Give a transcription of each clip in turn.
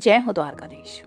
जय हो द्वारकाधीश।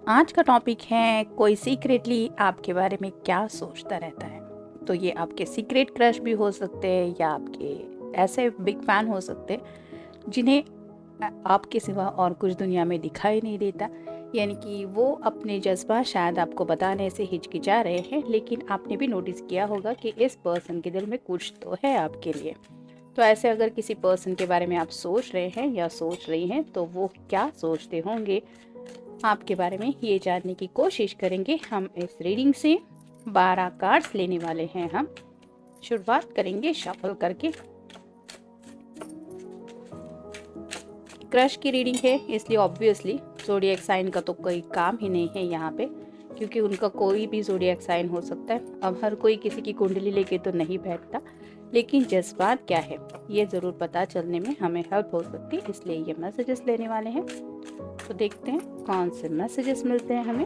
आज का टॉपिक है कोई सीक्रेटली आपके बारे में क्या सोचता रहता है। तो ये आपके सीक्रेट क्रश भी हो सकते हैं या आपके ऐसे बिग फैन हो सकते हैं जिन्हें आपके सिवा और कुछ दुनिया में दिखाई नहीं देता। यानी कि वो अपने जज्बा शायद आपको बताने से हिचकिचा रहे हैं, लेकिन आपने भी नोटिस किया होगा कि इस पर्सन के दिल में कुछ तो है आपके लिए। तो ऐसे अगर किसी पर्सन के बारे में आप सोच रहे हैं या सोच रही हैं तो वो क्या सोचते होंगे आपके बारे में, ये जानने की कोशिश करेंगे हम इस रीडिंग से। 12 कार्ड्स लेने वाले हैं हम। शुरुआत करेंगे शफल करके। क्रश की रीडिंग है इसलिए ऑब्वियसली ज़ोडिएक साइन का तो कोई काम ही नहीं है यहाँ पे, क्योंकि उनका कोई भी ज़ोडिएक साइन हो सकता है। अब हर कोई किसी की कुंडली लेके तो नहीं बैठता, लेकिन जज्बात क्या है ये ज़रूर पता चलने में हमें हेल्प हो सकती है, इसलिए ये मैसेजेस लेने वाले हैं। तो देखते हैं कौन से मैसेजेस मिलते हैं हमें।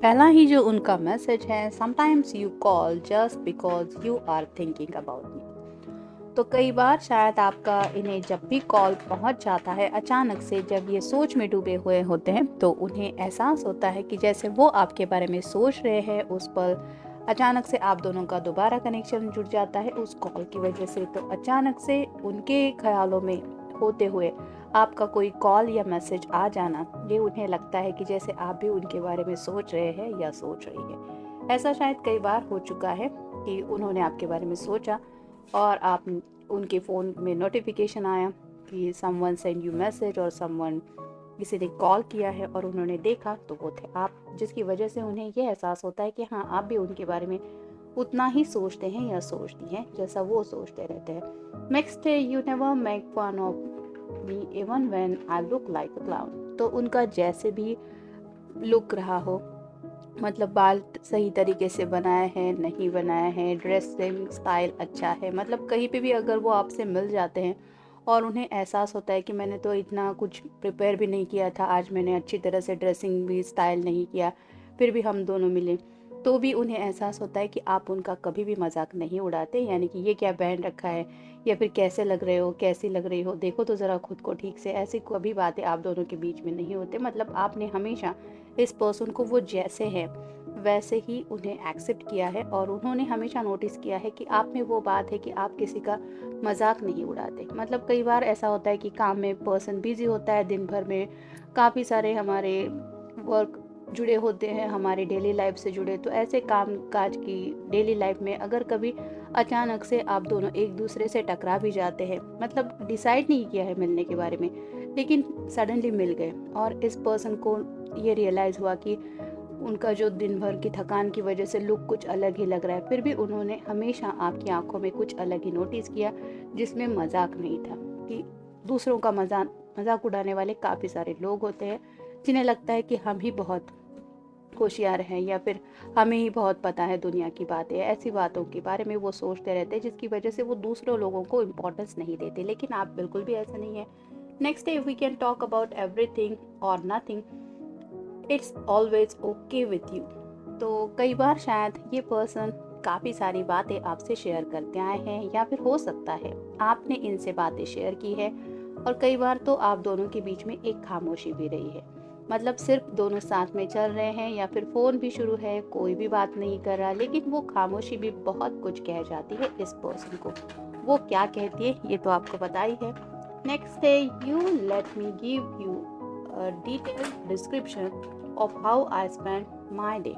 पहला ही जो उनका मैसेज है, sometimes you call just because you are thinking about me. तो कई बार शायद आपका इन्हें जब भी कॉल पहुंच जाता है अचानक से, जब ये सोच में डूबे हुए होते हैं, तो उन्हें एहसास होता है कि जैसे वो आपके बारे में सोच रहे हैं उस पर अचानक से आप दोनों का दोबारा कनेक्शन जुड़ जाता है उस कॉल की वजह से। तो अचानक से उनके ख्यालों में होते हुए आपका कोई कॉल या मैसेज आ जाना, ये उन्हें लगता है कि जैसे आप भी उनके बारे में सोच रहे हैं या सोच रही है। ऐसा शायद कई बार हो चुका है कि उन्होंने आपके बारे में सोचा और आप उनके फ़ोन में नोटिफिकेशन आया कि समवन सेंड यू मैसेज और समवन किसी ने कॉल किया है, और उन्होंने देखा तो वो थे आप, जिसकी वजह से उन्हें ये एहसास होता है कि हाँ, आप भी उनके बारे में उतना ही सोचते हैं या सोचती हैं जैसा वो सोचते रहते हैं। नेक्स्ट है, you never make fun of me even when I look like a clown. तो उनका जैसे भी लुक रहा हो, मतलब बाल सही तरीके से बनाए हैं नहीं बनाए हैं, ड्रेसिंग स्टाइल अच्छा है, मतलब कहीं पे भी अगर वो आपसे मिल जाते हैं और उन्हें एहसास होता है कि मैंने तो इतना कुछ प्रिपेयर भी नहीं किया था, आज मैंने अच्छी तरह से ड्रेसिंग भी स्टाइल नहीं किया, फिर भी हम दोनों मिले, तो भी उन्हें एहसास होता है कि आप उनका कभी भी मजाक नहीं उड़ाते। यानी कि ये क्या पहन रखा है, या फिर कैसे लग रहे हो, कैसी लग रही हो, देखो तो ज़रा खुद को ठीक से, ऐसी कभी बातें आप दोनों के बीच में नहीं होते। मतलब आपने हमेशा इस पर्सन को वो जैसे है वैसे ही उन्हें एक्सेप्ट किया है, और उन्होंने हमेशा नोटिस किया है कि आप में वो बात है कि आप किसी का मजाक नहीं उड़ाते। मतलब कई बार ऐसा होता है कि काम में पर्सन बिजी होता है, दिन भर में काफ़ी सारे हमारे वर्क जुड़े होते हैं हमारी डेली लाइफ से जुड़े, तो ऐसे काम काज की डेली लाइफ में अगर कभी अचानक से आप दोनों एक दूसरे से टकरा भी जाते हैं, मतलब डिसाइड नहीं किया है मिलने के बारे में, लेकिन सडनली मिल गए, और इस पर्सन को ये रियलाइज़ हुआ कि उनका जो दिन भर की थकान की वजह से लुक कुछ अलग ही लग रहा है, फिर भी उन्होंने हमेशा आपकी आंखों में कुछ अलग ही नोटिस किया, जिसमें मजाक नहीं था। कि दूसरों का मजाक उड़ाने वाले काफ़ी सारे लोग होते हैं जिन्हें लगता है कि हम ही बहुत होशियार हैं, या फिर हमें ही बहुत पता है दुनिया की बातें, ऐसी बातों के बारे में वो सोचते रहते हैं जिसकी वजह से वो दूसरों लोगों को इम्पोर्टेंस नहीं देते। लेकिन आप बिल्कुल भी ऐसा नहीं है। Next day, we can talk about everything और nothing, it's always okay with you. तो कई बार शायद ये पर्सन काफ़ी सारी बातें आपसे शेयर करते आए हैं, या फिर हो सकता है आपने इनसे बातें शेयर की है, और कई बार तो आप दोनों के बीच में एक खामोशी भी रही है। मतलब सिर्फ दोनों साथ में चल रहे हैं, या फिर फ़ोन भी शुरू है, कोई भी बात नहीं कर रहा, लेकिन वो खामोशी भी बहुत कुछ कह जाती है इस पर्सन को। वो क्या कहती है ये तो आपको पता ही है। नेक्स्ट है, you let me give you a detailed description of how I spent my day।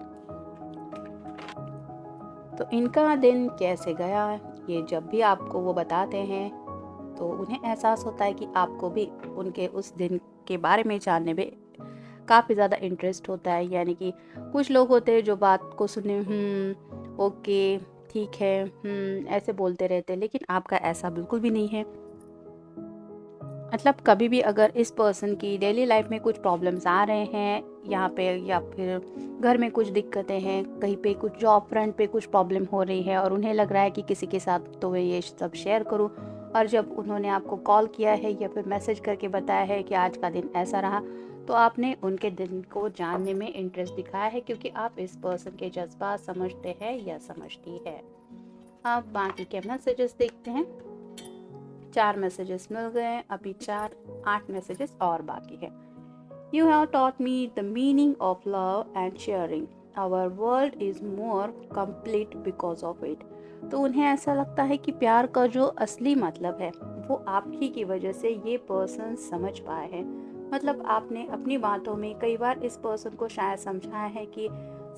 तो इनका दिन कैसे गया, ये जब भी आपको वो बताते हैं तो उन्हें एहसास होता है कि आपको भी उनके उस दिन के बारे में जानने में काफ़ी ज़्यादा इंटरेस्ट होता है। यानी कि कुछ लोग होते हैं जो बात को सुने ओके, ठीक है, ऐसे बोलते रहते हैं, लेकिन आपका ऐसा बिल्कुल भी नहीं है। मतलब कभी भी अगर इस पर्सन की डेली लाइफ में कुछ प्रॉब्लम्स आ रहे हैं यहाँ पे, या फिर घर में कुछ दिक्कतें हैं, कहीं पे कुछ जॉब फ्रंट पे कुछ प्रॉब्लम हो रही है और उन्हें लग रहा है कि किसी के साथ तो मैं ये सब शेयर करूं, और जब उन्होंने आपको कॉल किया है या फिर मैसेज करके बताया है कि आज का दिन ऐसा रहा, तो आपने उनके दिन को जानने में इंटरेस्ट दिखाया है, क्योंकि आप इस पर्सन के जज्बात समझते हैं या समझती है। अब बाकी के मैसेजेस देखते हैं। 4 मैसेजेस मिल गए, अभी 8 मैसेजेस और बाकी है। You have taught me the meaning of love and sharing. Our world is more complete because of it. तो उन्हें ऐसा लगता है कि प्यार का जो असली मतलब है वो आप ही की वजह से ये पर्सन समझ पाए हैं। मतलब आपने अपनी बातों में कई बार इस पर्सन को शायद समझाया है कि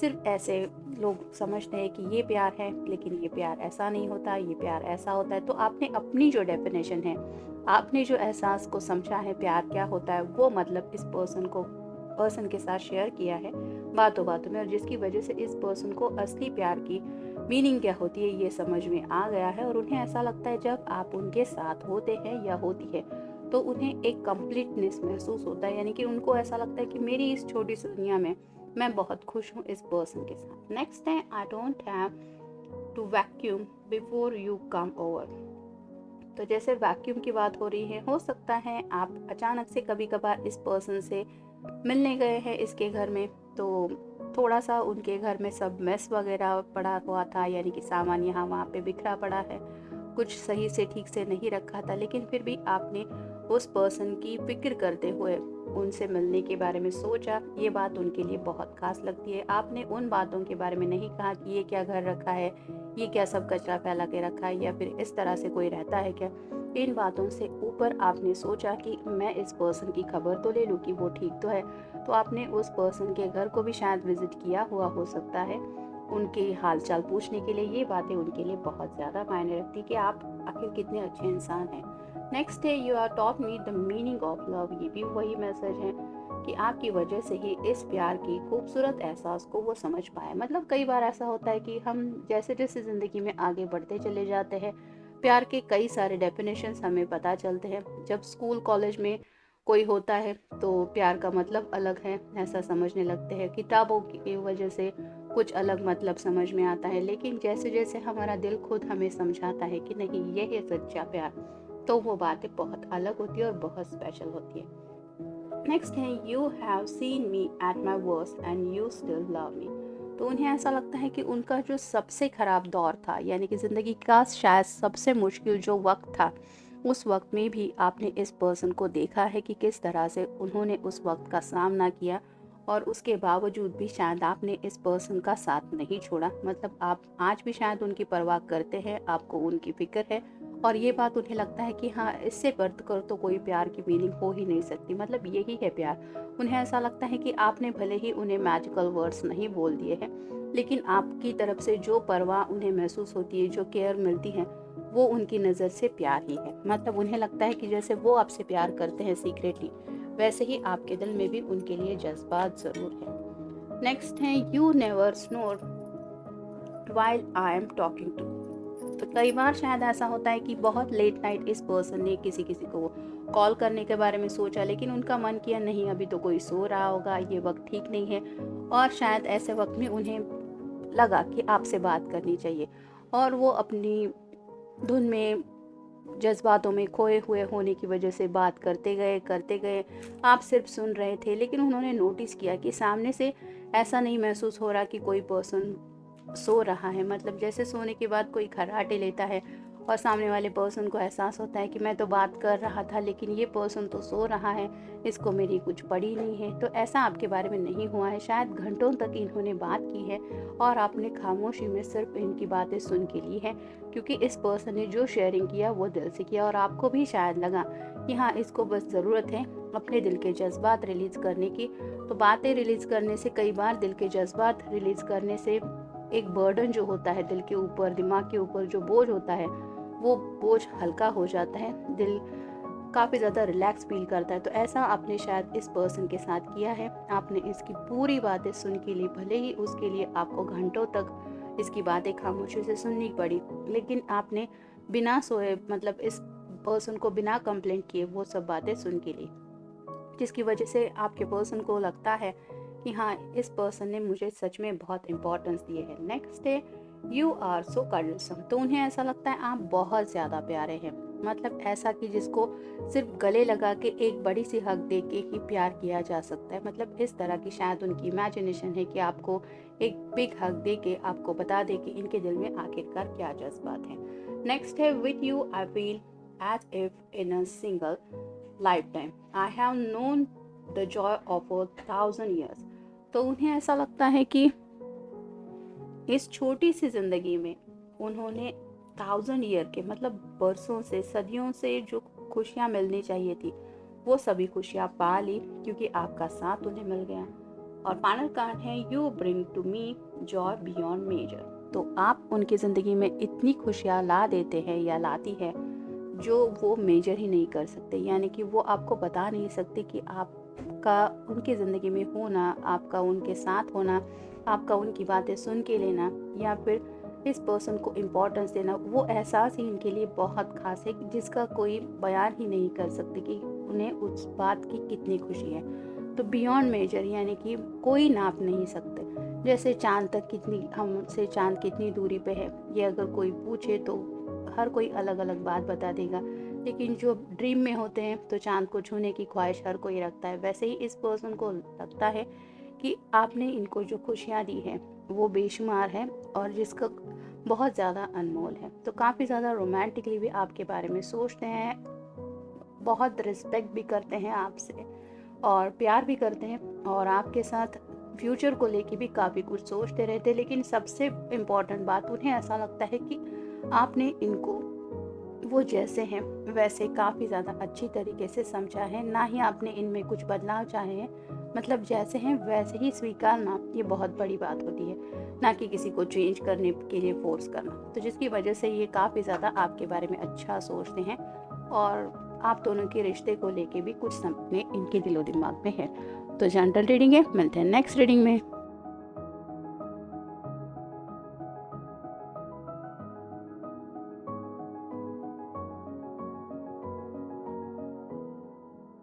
सिर्फ ऐसे लोग समझते हैं कि ये प्यार है, लेकिन ये प्यार ऐसा नहीं होता, ये प्यार ऐसा होता है। तो आपने अपनी जो डेफिनेशन है, आपने जो एहसास को समझा है प्यार क्या होता है, वो मतलब इस पर्सन के साथ शेयर किया है बातों बातों में, और जिसकी वजह से इस पर्सन को असली प्यार की मीनिंग क्या होती है ये समझ में आ गया है। और उन्हें ऐसा लगता है जब आप उनके साथ होते हैं या होती है तो उन्हें एक कंप्लीटनेस महसूस होता है। यानी कि उनको ऐसा लगता है कि मेरी इस छोटी सी दुनिया में मैं बहुत खुश हूँ इस पर्सन के साथ। नेक्स्ट है, I don't have to vacuum before you come over. तो जैसे वैक्यूम की बात हो रही है, हो सकता है आप अचानक से कभी कभार इस पर्सन से मिलने गए हैं इसके घर में, तो थोड़ा सा उनके घर में सब मेस वगैरह पड़ा हुआ था, यानी कि सामान यहाँ वहाँ पे बिखरा पड़ा है, कुछ सही से ठीक से नहीं रखा था, लेकिन फिर भी आपने उस पर्सन की फिक्र करते हुए उनसे मिलने के बारे में सोचा। ये बात उनके लिए बहुत खास लगती है। आपने उन बातों के बारे में नहीं कहा कि ये क्या घर रखा है, ये क्या सब कचरा फैला के रखा है, या फिर इस तरह से कोई रहता है क्या। इन बातों से ऊपर आपने सोचा कि मैं इस पर्सन की खबर तो ले लूँ कि वो ठीक तो है। तो आपने उस पर्सन के घर को भी शायद विजिट किया हुआ हो सकता है उनके हालचाल पूछने के लिए। ये बातें उनके लिए बहुत ज़्यादा मायने रखती कि आप आखिर कितने अच्छे इंसान हैं। नेक्स्ट है, you are taught me the meaning of love. ये भी वही मैसेज है कि आपकी वजह से ही इस प्यार की खूबसूरत एहसास को वो समझ पाए। मतलब कई बार ऐसा होता है कि हम जैसे जैसे ज़िंदगी में आगे बढ़ते चले जाते हैं, प्यार के कई सारे डेफिनेशंस हमें पता चलते हैं। जब स्कूल कॉलेज में कोई होता है तो प्यार का मतलब अलग है, ऐसा समझने लगते हैं। किताबों की वजह से कुछ अलग मतलब समझ में आता है, लेकिन जैसे जैसे हमारा दिल खुद हमें समझाता है कि नहीं ये है सच्चा प्यार, तो वो बातें बहुत अलग होती है और बहुत स्पेशल होती है। नेक्स्ट है, you have seen me at my worst and you still love me. तो उन्हें ऐसा लगता है कि उनका जो सबसे ख़राब दौर था, यानी कि ज़िंदगी का शायद सबसे मुश्किल जो वक्त था, उस वक्त में भी आपने इस पर्सन को देखा है कि किस तरह से उन्होंने उस वक्त का सामना किया, और उसके बावजूद भी शायद आपने इस पर्सन का साथ नहीं छोड़ा। मतलब आप आज भी शायद उनकी परवाह करते हैं, आपको उनकी फिक्र है, और ये बात उन्हें लगता है कि हाँ, इससे बढ़कर तो कोई प्यार की मीनिंग हो ही नहीं सकती, मतलब यही है प्यार। उन्हें ऐसा लगता है कि आपने भले ही उन्हें मैजिकल वर्ड्स नहीं बोल दिए हैं, लेकिन आपकी तरफ से जो परवाह उन्हें महसूस होती है, जो केयर मिलती है, वो उनकी नज़र से प्यार ही है। मतलब उन्हें लगता है कि जैसे वो आपसे प्यार करते हैं सीक्रेटली, वैसे ही आपके दिल में भी उनके लिए जज्बात ज़रूर है। नेक्स्ट है, you never snore while I am talking to. तो कई बार शायद ऐसा होता है कि बहुत लेट नाइट इस पर्सन ने किसी को कॉल करने के बारे में सोचा, लेकिन उनका मन किया नहीं, अभी तो कोई सो रहा होगा, ये वक्त ठीक नहीं है, और शायद ऐसे वक्त में उन्हें लगा कि आपसे बात करनी चाहिए, और वो अपनी धुन में जज्बातों में खोए हुए होने की वजह से बात करते गए, आप सिर्फ सुन रहे थे। लेकिन उन्होंने नोटिस किया कि सामने से ऐसा नहीं महसूस हो रहा कि कोई पर्सन सो रहा है। मतलब जैसे सोने के बाद कोई खर्राटे लेता है और सामने वाले पर्सन को एहसास होता है कि मैं तो बात कर रहा था, लेकिन ये पर्सन तो सो रहा है, इसको मेरी कुछ पड़ी नहीं है। तो ऐसा आपके बारे में नहीं हुआ है। शायद घंटों तक इन्होंने बात की है और आपने खामोशी में सिर्फ इनकी बातें सुन के ली है, क्योंकि इस पर्सन ने जो शेयरिंग किया वो दिल से किया, और आपको भी शायद लगा कि हाँ, इसको बस ज़रूरत है अपने दिल के जज्बात रिलीज़ करने की। तो बातें रिलीज़ करने से, कई बार दिल के जज्बात रिलीज़ करने से एक बर्डन जो होता है दिल के ऊपर, दिमाग के ऊपर जो बोझ होता है, वो बोझ हल्का हो जाता है। दिल काफ़ी ज़्यादा रिलैक्स फील करता है। तो ऐसा आपने शायद इस पर्सन के साथ किया है। आपने इसकी पूरी बातें सुन के लिए, भले ही उसके लिए आपको घंटों तक इसकी बातें खामोशी से सुननी पड़ी, लेकिन आपने बिना सोए, मतलब इस पर्सन को बिना कंप्लेंट किए वो सब बातें सुन के ली, जिसकी वजह से आपके पर्सन को लगता है कि हाँ, इस पर्सन ने मुझे सच में बहुत इंपॉर्टेंस दिए है। नेक्स्ट है यू आर सो कर्डसम। तो उन्हें ऐसा लगता है आप बहुत ज़्यादा प्यारे हैं, मतलब ऐसा कि जिसको सिर्फ गले लगा के एक बड़ी सी हक दे के ही प्यार किया जा सकता है। मतलब इस तरह की शायद उनकी इमेजिनेशन है कि आपको एक बिग हक दे के आपको बता दे कि इनके दिल में आखिरकार क्या जज्बात हैं। नेक्स्ट है with you I feel as if in a single life I have known the joy of 1,000 years। तो उन्हें ऐसा लगता है कि इस छोटी सी जिंदगी में उन्होंने 1,000 ईयर के, मतलब बरसों से, सदियों से जो खुशियाँ मिलनी चाहिए थी वो सभी खुशियाँ पा ली, क्योंकि आपका साथ उन्हें मिल गया। और फाइनल कार्ड है you bring to me joy beyond measure. तो आप उनकी ज़िंदगी में इतनी खुशियाँ ला देते हैं या लाती है जो वो मेजर ही नहीं कर सकते, यानी कि वो आपको बता नहीं सकते कि आपका उनकी ज़िंदगी में होना, आपका उनके साथ होना, आपका उनकी बातें सुन के लेना, या फिर इस पर्सन को इम्पोर्टेंस देना, वो एहसास ही इनके लिए बहुत खास है कि जिसका कोई बयान ही नहीं कर सकते कि उन्हें उस बात की कितनी खुशी है। तो बियॉन्ड मेजर यानी कि कोई नाप नहीं सकते। जैसे चांद तक कितनी, हमसे चांद कितनी दूरी पे है, ये अगर कोई पूछे तो हर कोई अलग अलग बात बता देगा, लेकिन जो ड्रीम में होते हैं तो चांद को छूने की ख्वाहिश हर कोई रखता है। वैसे ही इस पर्सन को लगता है कि आपने इनको जो खुशियाँ दी हैं वो बेशुमार है और जिसका बहुत ज़्यादा अनमोल है। तो काफ़ी ज़्यादा रोमांटिकली भी आपके बारे में सोचते हैं, बहुत रिस्पेक्ट भी करते हैं आपसे और प्यार भी करते हैं, और आपके साथ फ्यूचर को लेके भी काफ़ी कुछ सोचते रहते हैं। लेकिन सबसे इम्पॉर्टेंट बात, उन्हें ऐसा लगता है कि आपने इनको वो जैसे हैं वैसे काफ़ी ज़्यादा अच्छी तरीके से समझा है, ना ही आपने इनमें कुछ बदलाव चाहे हैं। मतलब जैसे हैं वैसे ही स्वीकारना, ये बहुत बड़ी बात होती है, ना कि किसी को चेंज करने के लिए फोर्स करना। तो जिसकी वजह से ये काफ़ी ज़्यादा आपके बारे में अच्छा सोचते हैं, और आप दोनों के रिश्ते को लेके भी कुछ सपने इनके दिलो दिमाग में है। तो जनरल रीडिंग है, मिलते हैं नेक्स्ट रीडिंग में।